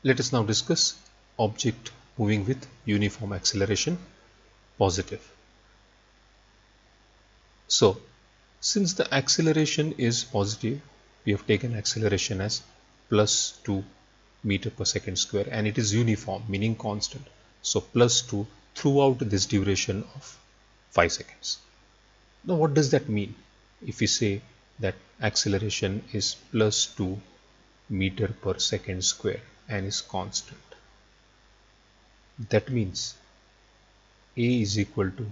Let us now discuss object moving with uniform acceleration, positive. So, since the acceleration is positive, we have taken acceleration as plus 2 meter per second square, and it is uniform, meaning constant. So plus 2 throughout this duration of 5 seconds. Now what does that mean? If we say that acceleration is plus 2 meter per second square and is constant, that means A is equal to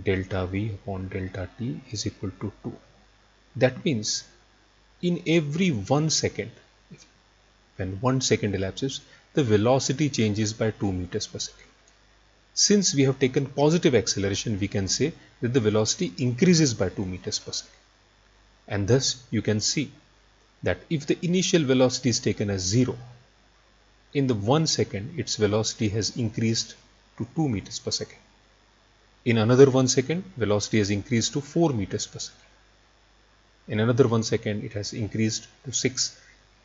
delta V upon delta T is equal to 2. That means in every 1 second, when 1 second elapses, the velocity changes by 2 meters per second. Since we have taken positive acceleration, we can say that the velocity increases by 2 meters per second. And thus you can see that if the initial velocity is taken as 0, in the 1 second its velocity has increased to 2 meters per second. In another 1 second, velocity has increased to 4 meters per second. In another 1 second, it has increased to 6.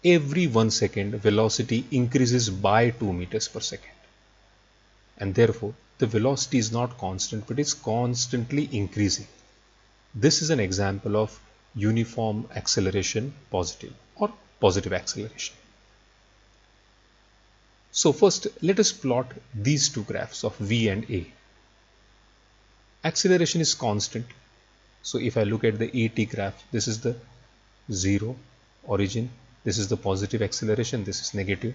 Every 1 second, velocity increases by 2 meters per second. And therefore, the velocity is not constant, but is constantly increasing. This is an example of uniform acceleration positive or positive acceleration. So first, let us plot these two graphs of V and A. Acceleration is constant. So if I look at the AT graph, this is the 0 origin, this is the positive acceleration, this is negative.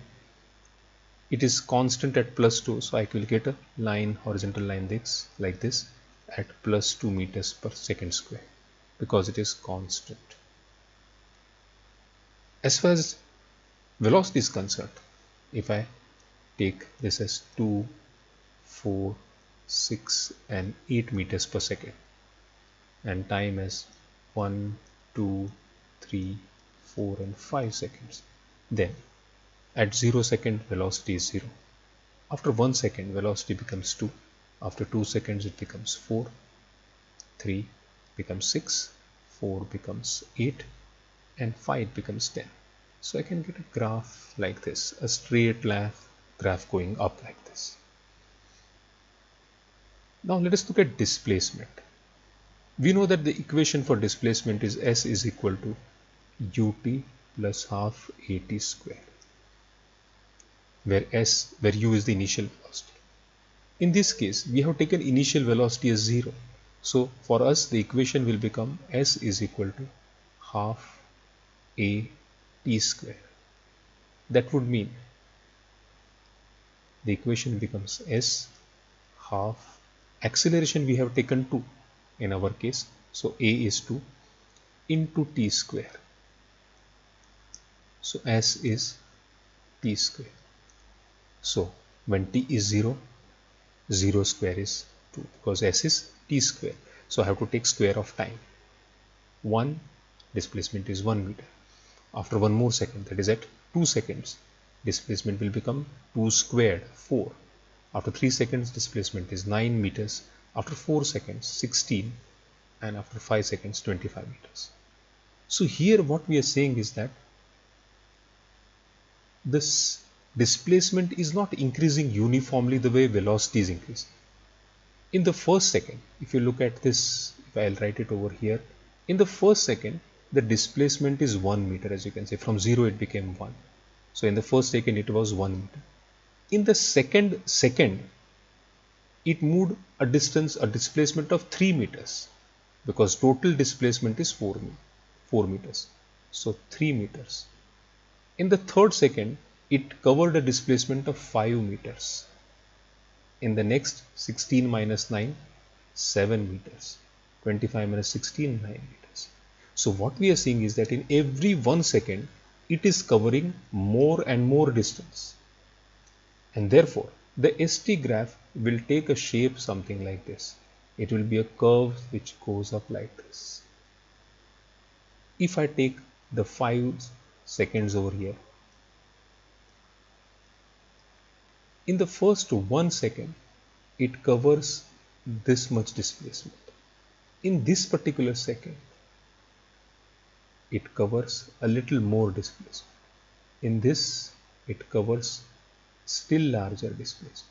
It is constant at plus 2, so I will get a line, horizontal line like this at plus 2 meters per second square because it is constant. As far as velocity is concerned, if I take this as 2, 4, 6 and 8 meters per second and time as 1, 2, 3, 4 and 5 seconds, then at 0 second velocity is 0. After 1 second velocity becomes 2. After 2 seconds it becomes 4. 3 becomes 6. 4 becomes 8 and 5 becomes 10. So I can get a graph like this, a straight graph going up like this. Now let us look at displacement. We know that the equation for displacement is S is equal to ut plus half at square, where u is the initial velocity. In this case, we have taken initial velocity as 0. So for us, the equation will become S is equal to half a t square. That would mean the equation becomes S half acceleration we have taken 2 in our case. So a is 2 into t square. So S is t square. So when t is 0, 0 square is 2 because S is t square. So I have to take square of time. 1 displacement is 1 meter. After 1 more second, that is at 2 seconds, displacement will become 2 squared, 4. After 3 seconds, displacement is 9 meters. After 4 seconds, 16. And after 5 seconds, 25 meters. So here what we are saying is that this displacement is not increasing uniformly the way velocity is increasing. In the first second, if you look at this, if I'll write it over here, in the first second, the displacement is 1 meter, as you can see. From 0 it became 1. So in the first second it was 1 meter. In the second second, it moved a displacement of 3 meters because total displacement is 4 meters. So 3 meters. In the third second, it covered a displacement of 5 meters. In the next, 16 minus 9, 7 meters. 25 minus 16, 9 meters. So what we are seeing is that in every 1 second, it is covering more and more distance. And therefore, the ST graph will take a shape something like this. It will be a curve which goes up like this. If I take the 5 seconds over here, in the first 1 second, it covers this much displacement. In this particular second, it covers a little more displacement. In this, it covers still larger displacement.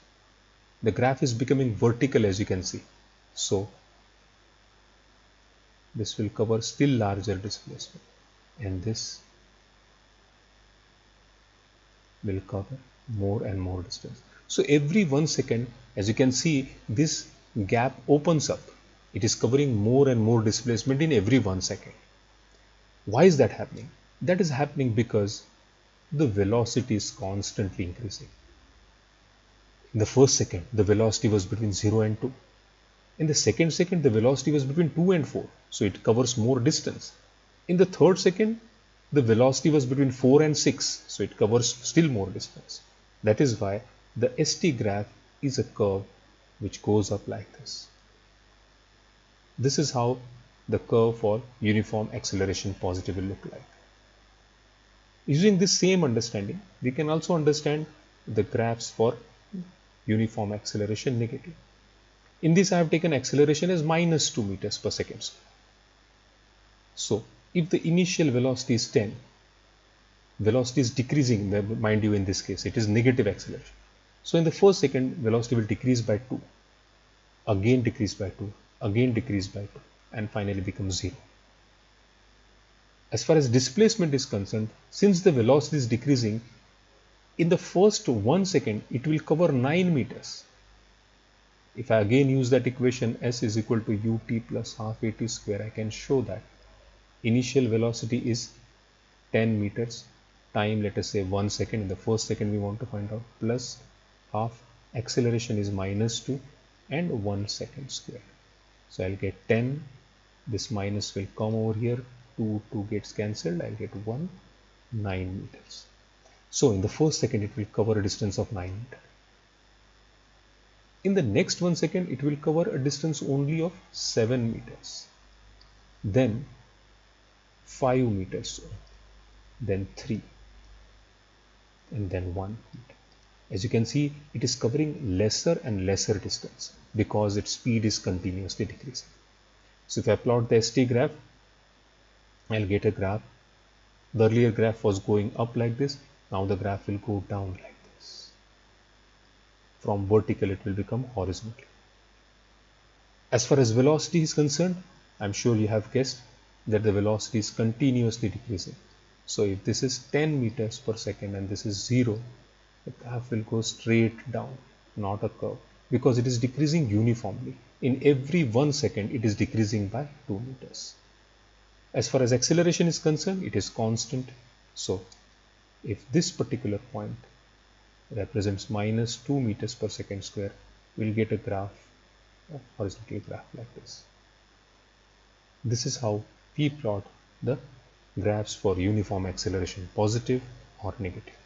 The graph is becoming vertical, as you can see. So this will cover still larger displacement, and this will cover more and more distance. So every 1 second, as you can see, this gap opens up. It is covering more and more displacement in every 1 second. Why is that happening? That is happening because the velocity is constantly increasing. In the first second, the velocity was between 0 and 2. In the second second, the velocity was between 2 and 4, so it covers more distance. In the third second, the velocity was between 4 and 6, so it covers still more distance. That is why the ST graph is a curve which goes up like this. This is how the curve for uniform acceleration positive will look like. Using this same understanding, we can also understand the graphs for uniform acceleration negative. In this, I have taken acceleration as minus 2 meters per second. So if the initial velocity is 10, velocity is decreasing, mind you, in this case it is negative acceleration. So in the first second, velocity will decrease by 2, again decrease by 2, again decrease by 2, and finally become 0. As far as displacement is concerned, since the velocity is decreasing, in the first 1 second it will cover 9 meters. If I again use that equation, s is equal to ut plus half at square, I can show that initial velocity is 10 meters, time let us say 1 second, in the first second we want to find out, plus half, acceleration is minus 2, and 1 second square. So I'll get 10, this minus will come over here, 2 gets cancelled, I'll get 1, 9 meters. So in the first second it will cover a distance of 9 meters. In the next 1 second it will cover a distance only of 7 meters, then 5 meters, then 3, and then 1 meter. As you can see, it is covering lesser and lesser distance because its speed is continuously decreasing. So if I plot the ST graph, I'll get a graph. The earlier graph was going up like this, now the graph will go down like this. From vertical it will become horizontal. As far as velocity is concerned, I'm sure you have guessed that the velocity is continuously decreasing. So if this is 10 meters per second and this is 0, the graph will go straight down, not a curve, because it is decreasing uniformly. In every 1 second it is decreasing by 2 meters. As far as acceleration is concerned, it is constant. So if this particular point represents minus 2 meters per second square, we'll get a graph, a horizontal graph like this. This is how we plot the graphs for uniform acceleration, positive or negative.